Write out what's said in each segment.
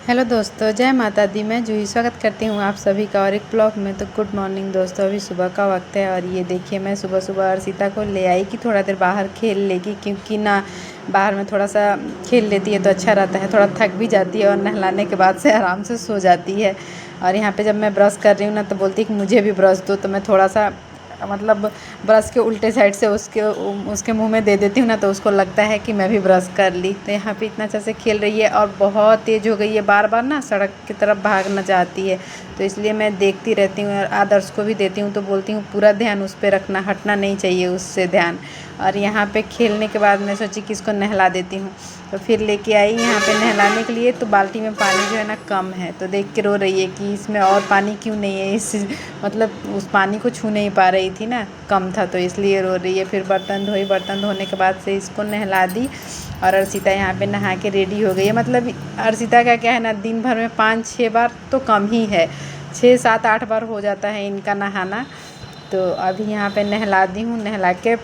Hello दोस्तों, जय माता दी। मैं जूही स्वागत करती हूँ आप सभी का और एक ब्लॉग में। तो गुड मॉर्निंग दोस्तों, अभी सुबह का वक्त है और ये देखिए मैं सुबह सुबह अर्शिता को ले आई कि थोड़ा देर बाहर खेल लेगी, क्योंकि ना बाहर में थोड़ा सा खेल लेती है तो अच्छा रहता है। थोड़ा थक भी जाती है और नहलाने के बाद से आराम से सो जाती है। और यहाँ पे जब मैं ब्रश कर रही हूँ ना तो बोलती है कि मुझे भी ब्रश दो, तो मैं थोड़ा सा मतलब ब्रश के उल्टे साइड से उसके मुंह में दे देती हूँ ना, तो उसको लगता है कि मैं भी ब्रश कर ली। तो यहाँ पे इतना अच्छा से खेल रही है और बहुत तेज़ हो गई है, बार बार ना सड़क की तरफ भागना चाहती है। तो इसलिए मैं देखती रहती हूँ और आदर्श को भी देती हूँ, तो बोलती हूँ पूरा ध्यान उस पर रखना, हटना नहीं चाहिए उससे ध्यान। और यहाँ पे खेलने के बाद मैं सोची कि इसको नहला देती हूँ, तो फिर लेके आई यहाँ पे नहलाने के लिए। तो बाल्टी में पानी जो है ना कम है, तो देख के रो रही है कि इसमें और पानी क्यों नहीं है। इस मतलब उस पानी को छू नहीं पा रही थी ना, कम था, तो इसलिए रो रही है। फिर बर्तन धोई, बर्तन धोने के बाद से इसको नहला दी और अर्शिता यहाँ पे नहा के रेडी हो गई है। मतलब अर्शिता का क्या है ना, दिन भर में 5-6 बार तो कम ही है, 6-7-8 बार हो जाता है इनका नहाना। तो अभी यहाँ पे नहला दी हूँ, नहला के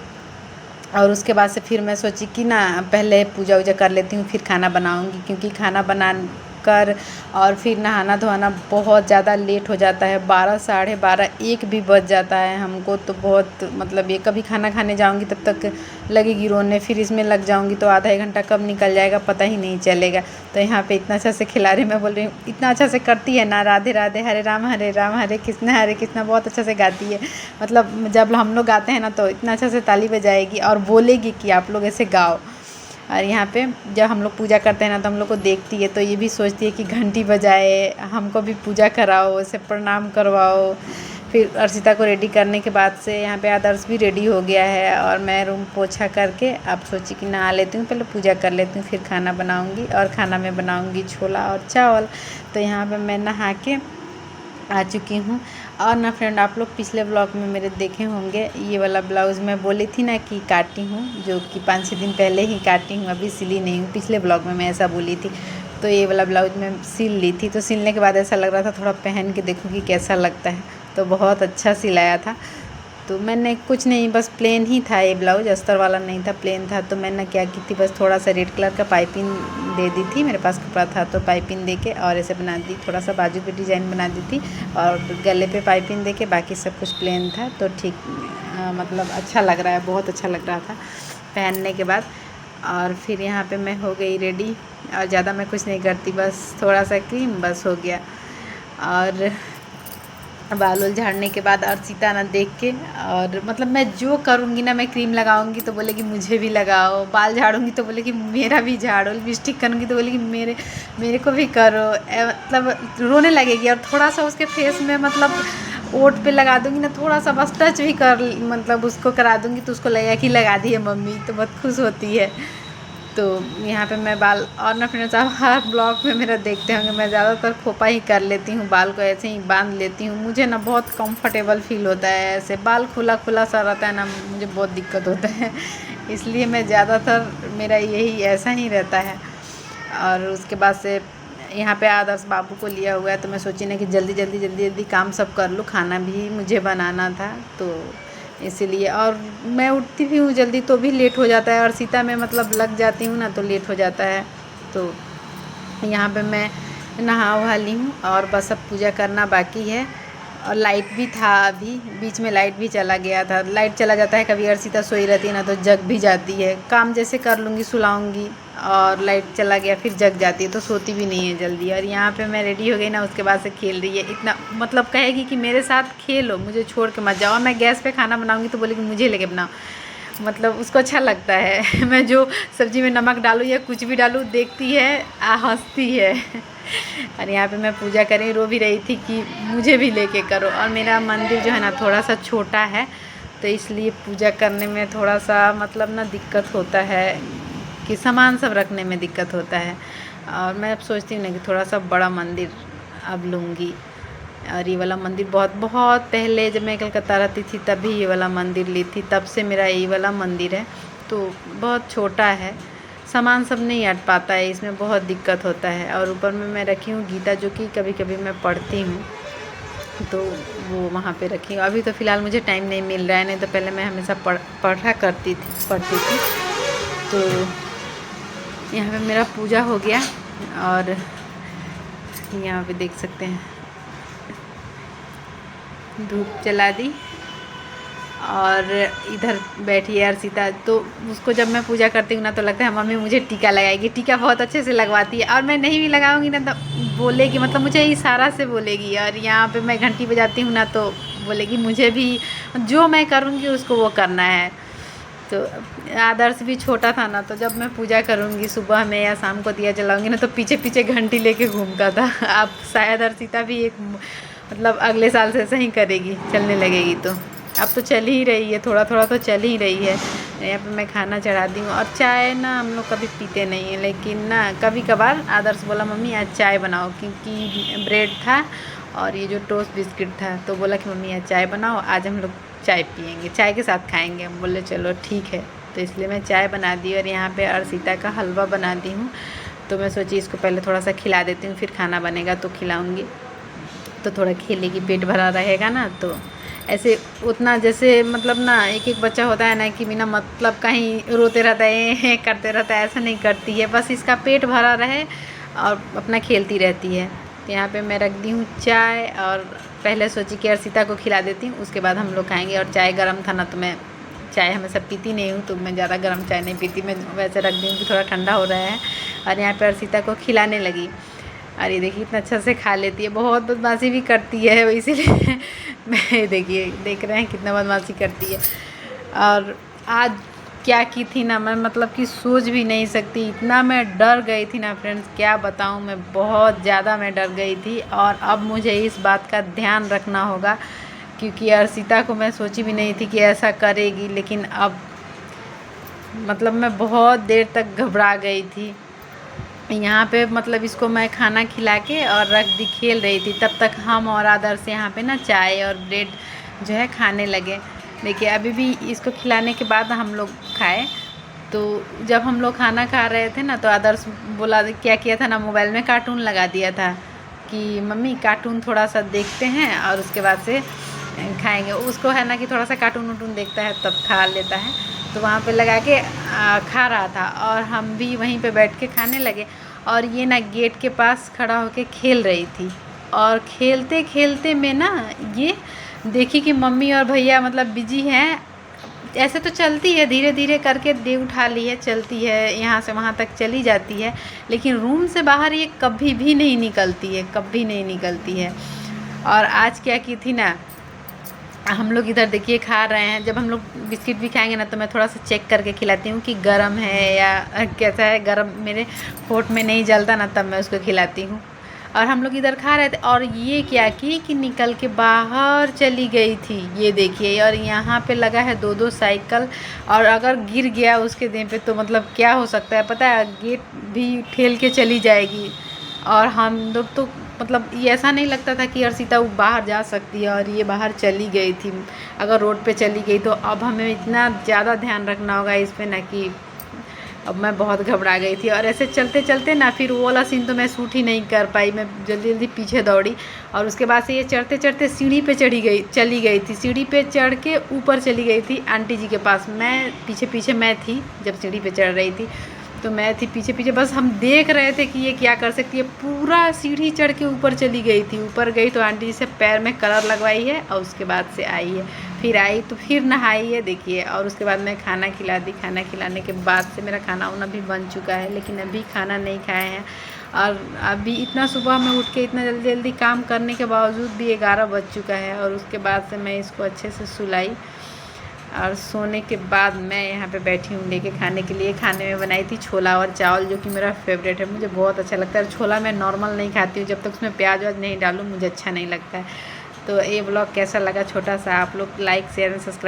और उसके बाद से फिर मैं सोची कि ना पहले पूजा वूजा कर लेती हूँ, फिर खाना बनाऊँगी, क्योंकि खाना बना कर और फिर नहाना धोना बहुत ज़्यादा लेट हो जाता है। 12, साढ़े 12, 1 भी बज जाता है हमको। तो बहुत मतलब ये कभी खाना खाने जाऊँगी तब तक लगेगी रोने, फिर इसमें लग जाऊँगी तो आधा 1 घंटा कब निकल जाएगा पता ही नहीं चलेगा। तो यहाँ पे इतना अच्छा से खिला रही, मैं बोल रही हूँ इतना अच्छा से करती है ना, राधे राधे, हरे राम हरे कृष्णा बहुत अच्छा से गाती है। मतलब जब हम लोग गाते हैं ना तो इतना अच्छा से ताली बजाएगी और बोलेगी कि आप लोग ऐसे गाओ। और यहाँ पे जब हम लोग पूजा करते हैं ना तो हम लोग को देखती है तो ये भी सोचती है कि घंटी बजाए, हमको भी पूजा कराओ, ऐसे प्रणाम करवाओ। फिर अर्शिता को रेडी करने के बाद से यहाँ पे आदर्श भी रेडी हो गया है और मैं रूम पोछा करके अब सोची कि नहा लेती हूँ, पहले पूजा कर लेती हूँ, फिर खाना बनाऊँगी। और खाना में बनाऊँगी छोला और चावल। तो यहाँ पर मैं नहा के आ चुकी हूँ। और ना फ्रेंड, आप लोग पिछले ब्लॉग में मेरे देखे होंगे, ये वाला ब्लाउज़ मैं बोली थी ना कि काटी हूँ, जो कि 5-6 दिन पहले ही काटी हूँ, अभी सिली नहीं हूँ। पिछले ब्लॉग में मैं ऐसा बोली थी। तो ये वाला ब्लाउज़ मैं सिल ली थी, तो सिलने के बाद ऐसा लग रहा था थोड़ा पहन के देखूँ कि कैसा लगता है। तो बहुत अच्छा सिलाया था। तो मैंने कुछ नहीं, बस प्लेन ही था ये ब्लाउज़, अस्तर वाला नहीं था, प्लेन था। तो मैंने क्या की थी, बस थोड़ा सा रेड कलर का पाइपिंग दे दी थी, मेरे पास कपड़ा था तो पाइपिंग दे के और ऐसे बना दी, थोड़ा सा बाजू पे डिज़ाइन बना दी थी और गले पे पाइपिंग दे के, बाकी सब कुछ प्लेन था। तो ठीक मतलब अच्छा लग रहा है, बहुत अच्छा लग रहा था पहनने के बाद। और फिर यहाँ पे मैं हो गई रेडी और ज़्यादा मैं कुछ नहीं करती, बस थोड़ा सा क्रीम बस हो गया। और बाल उल झाड़ने के बाद अर्शिता ना देख के, और मतलब मैं जो करूँगी ना, मैं क्रीम लगाऊंगी तो बोलेगी मुझे भी लगाओ, बाल झाड़ूंगी तो बोलेगी मेरा भी झाड़ो, लिपस्टिक करूँगी तो बोलेगी मेरे को भी करो। मतलब रोने लगेगी। और थोड़ा सा उसके फेस में मतलब ओठ पे लगा दूंगी ना, थोड़ा सा बस टच भी कर मतलब उसको करा दूंगी तो उसको लगेगा कि लगा दी है मम्मी, तो बहुत खुश होती है। तो यहाँ पे मैं बाल, और ना फ्रेंड्स आप हर ब्लॉग में मेरा देखते होंगे, मैं ज़्यादातर खोपा ही कर लेती हूँ, बाल को ऐसे ही बांध लेती हूँ। मुझे ना बहुत कंफर्टेबल फील होता है, ऐसे बाल खुला खुला सा रहता है ना, मुझे बहुत दिक्कत होता है। इसलिए मैं ज़्यादातर मेरा यही ऐसा ही रहता है। और उसके बाद से यहाँ पे आदर्श बाबू को लिया हुआ है, तो मैं सोची ना कि जल्दी जल्दी जल्दी जल्दी काम सब कर लूँ, खाना भी मुझे बनाना था तो इसीलिए। और मैं उठती भी हूँ जल्दी तो भी लेट हो जाता है, और सीता में मतलब लग जाती हूँ ना तो लेट हो जाता है। तो यहाँ पे मैं नहा वहा ली हूँ और बस अब पूजा करना बाकी है। और लाइट भी था, अभी बीच में लाइट भी चला गया था। लाइट चला जाता है कभी, अर्शिता सोई रहती है ना तो जग भी जाती है, काम जैसे कर लूँगी सुलाऊँगी और लाइट चला गया फिर जग जाती है, तो सोती भी नहीं है जल्दी। और यहाँ पे मैं रेडी हो गई ना, उसके बाद से खेल रही है इतना, मतलब कहेगी कि मेरे साथ खेलो, मुझे छोड़ के मत जाओ। और मैं गैस पे खाना बनाऊँगी तो बोलेगी मुझे लेके बनाओ, मतलब उसको अच्छा लगता है। मैं जो सब्ज़ी में नमक डालूँ या कुछ भी डालूँ देखती है, हंसती है। और यहाँ पे मैं पूजा करी, रो भी रही थी कि मुझे भी लेके करो। और मेरा मंदिर जो है ना थोड़ा सा छोटा है, तो इसलिए पूजा करने में थोड़ा सा मतलब ना दिक्कत होता है, कि सामान सब रखने में दिक्कत होता है। और मैं अब सोचती हूँ ना कि थोड़ा सा बड़ा मंदिर अब लूँगी। और ये वाला मंदिर बहुत बहुत पहले जब मैं कलकत्ता रहती थी तभी ये वाला मंदिर ली थी, तब से मेरा ये वाला मंदिर है। तो बहुत छोटा है, सामान सब नहीं अट पाता है, इसमें बहुत दिक्कत होता है। और ऊपर में मैं रखी हूँ गीता, जो कि कभी कभी मैं पढ़ती हूँ, तो वो वहाँ पे रखी हूँ। अभी तो फ़िलहाल मुझे टाइम नहीं मिल रहा है, नहीं तो पहले मैं हमेशा पढ़ती थी। तो यहाँ पे मेरा पूजा हो गया और यहाँ पे देख सकते हैं धूप जला दी और इधर बैठी है अर्शिता। तो उसको जब मैं पूजा करती हूँ ना तो लगता है मम्मी मुझे टीका लगाएगी, टीका बहुत अच्छे से लगवाती है। और मैं नहीं भी लगाऊंगी ना तो बोलेगी, मतलब मुझे इशारा से बोलेगी। और यहाँ पे मैं घंटी बजाती हूँ ना तो बोलेगी मुझे भी जो मैं करूँगी उसको वो करना है। तो आदर्श भी छोटा था ना, तो जब मैं पूजा करूँगी सुबह में या शाम को दिया जलाऊंगी ना तो पीछे पीछे घंटी लेके घूमता था। अब शायद अर्शिता भी एक मतलब अगले साल से ऐसा ही करेगी, चलने लगेगी। तो अब तो चल ही रही है, थोड़ा थोड़ा तो चल ही रही है। यहाँ पे मैं खाना चढ़ा दी हूँ। और चाय ना हम लोग कभी पीते नहीं हैं, लेकिन ना कभी कभार आदर्श बोला मम्मी आज चाय बनाओ, क्योंकि ब्रेड था और ये जो टोस्ट बिस्किट था, तो बोला कि मम्मी आज चाय बनाओ, आज हम लोग चाय पियेंगे, चाय के साथ खाएंगे। हम बोले चलो ठीक है। तो इसलिए मैं चाय बना दी और यहाँ पे अर्शिता का हलवा बना दी हूँ। तो मैं सोची इसको पहले थोड़ा सा खिला देती हूँ, फिर खाना बनेगा तो खिलाऊँगी, तो थोड़ा खेलेगी, पेट भरा रहेगा ना। तो ऐसे उतना जैसे मतलब ना एक एक बच्चा होता है ना कि बिना मतलब कहीं रोते रहता है करते रहता है, ऐसा नहीं करती है, बस इसका पेट भरा रहे और अपना खेलती रहती है। तो यहाँ पे मैं रख दी हूँ चाय और पहले सोची कि अर्शिता को खिला देती हूँ, उसके बाद हम लोग खाएंगे। और चाय गर्म था ना, तो मैं चाय हमेशा पीती नहीं हूँ, तो मैं ज़्यादा गर्म चाय नहीं पीती, मैं वैसे रख दी हूँ कि थोड़ा ठंडा हो रहा है। और यहाँ पे अर्शिता को खिलाने लगी। और ये देखिए इतना अच्छा से खा लेती है, बहुत बदमाशी भी करती है, इसीलिए मैं देखिए देख रहे हैं कितना बदमाशी करती है। और आज क्या की थी ना, मैं मतलब कि सोच भी नहीं सकती, इतना मैं डर गई थी ना फ्रेंड्स, क्या बताऊं, मैं बहुत ज़्यादा मैं डर गई थी। और अब मुझे इस बात का ध्यान रखना होगा, क्योंकि अर्शिता को मैं सोची भी नहीं थी कि ऐसा करेगी, लेकिन अब मतलब मैं बहुत देर तक घबरा गई थी। यहाँ पे मतलब इसको मैं खाना खिला के और रख दी, खेल रही थी, तब तक हम और आदर्श यहाँ पे ना चाय और ब्रेड जो है खाने लगे। देखिए अभी भी इसको खिलाने के बाद हम लोग खाए। तो जब हम लोग खाना खा रहे थे ना तो आदर्श बोला, क्या किया था ना, मोबाइल में कार्टून लगा दिया था कि मम्मी कार्टून थोड़ा सा देखते हैं और उसके बाद से खाएंगे। उसको है ना कि थोड़ा सा कार्टून वाटून देखता है तब खा लेता है। तो वहाँ पे लगा के खा रहा था और हम भी वहीं पे बैठ के खाने लगे। और ये ना गेट के पास खड़ा होके खेल रही थी, और खेलते खेलते में ना ये देखी कि मम्मी और भैया मतलब बिजी हैं। ऐसे तो चलती है, धीरे धीरे करके दे उठा ली है, चलती है, यहाँ से वहाँ तक चली जाती है, लेकिन रूम से बाहर ये कभी भी नहीं निकलती है, कभी नहीं निकलती है। और आज क्या की थी ना, हम लोग इधर देखिए खा रहे हैं, जब हम लोग बिस्किट भी खाएंगे ना तो मैं थोड़ा सा चेक करके खिलाती हूँ कि गरम है या कैसा है। गरम मेरे होठ में नहीं जलता ना, तब मैं उसको खिलाती हूँ। और हम लोग इधर खा रहे थे और ये क्या की कि निकल के बाहर चली गई थी, ये देखिए। और यहाँ पे लगा है दो दो साइकिल, और अगर गिर गया उसके देह पे तो मतलब क्या हो सकता है पता है, गेट भी ठेल के चली जाएगी। और हम लोग तो मतलब ये ऐसा नहीं लगता था कि अर्शिता वो बाहर जा सकती है, और ये बाहर चली गई थी। अगर रोड पे चली गई तो अब हमें इतना ज़्यादा ध्यान रखना होगा इस पे ना, कि अब मैं बहुत घबरा गई थी। और ऐसे चलते चलते ना फिर वो वाला सीन तो मैं शूट ही नहीं कर पाई, मैं जल्दी जल्दी पीछे दौड़ी। और उसके बाद से ये चढ़ते चढ़ते सीढ़ी पे चली गई थी, सीढ़ी पे चढ़ के ऊपर चली गई थी आंटी जी के पास। मैं पीछे पीछे मैं थी, जब सीढ़ी पे चढ़ रही थी तो मैं थी पीछे पीछे, बस हम देख रहे थे कि ये क्या कर सकती है। पूरा सीढ़ी चढ़ के ऊपर चली गई थी। ऊपर गई तो आंटी जी से पैर में कलर लगवाई है, और उसके बाद से आई है, फिर आई तो फिर नहाई है देखिए। और उसके बाद मैं खाना खिला दी। खाना खिलाने के बाद से मेरा खाना वाना भी बन चुका है, लेकिन अभी खाना नहीं खाए हैं। और अभी इतना सुबह में उठ के इतना जल्दी जल्दी काम करने के बावजूद भी 11 बज चुका है। और उसके बाद से मैं इसको अच्छे से सुलाई, और सोने के बाद मैं यहाँ पे बैठी हूँ लेके खाने के लिए। खाने में बनाई थी छोला और चावल, जो कि मेरा फेवरेट है, मुझे बहुत अच्छा लगता है। छोला मैं नॉर्मल नहीं खाती हूँ, जब तक उसमें प्याज व्याज नहीं डालूँ मुझे अच्छा नहीं लगता है। तो ये ब्लॉग कैसा लगा छोटा सा, आप लोग लाइक शेयर एंड सब्सक्राइब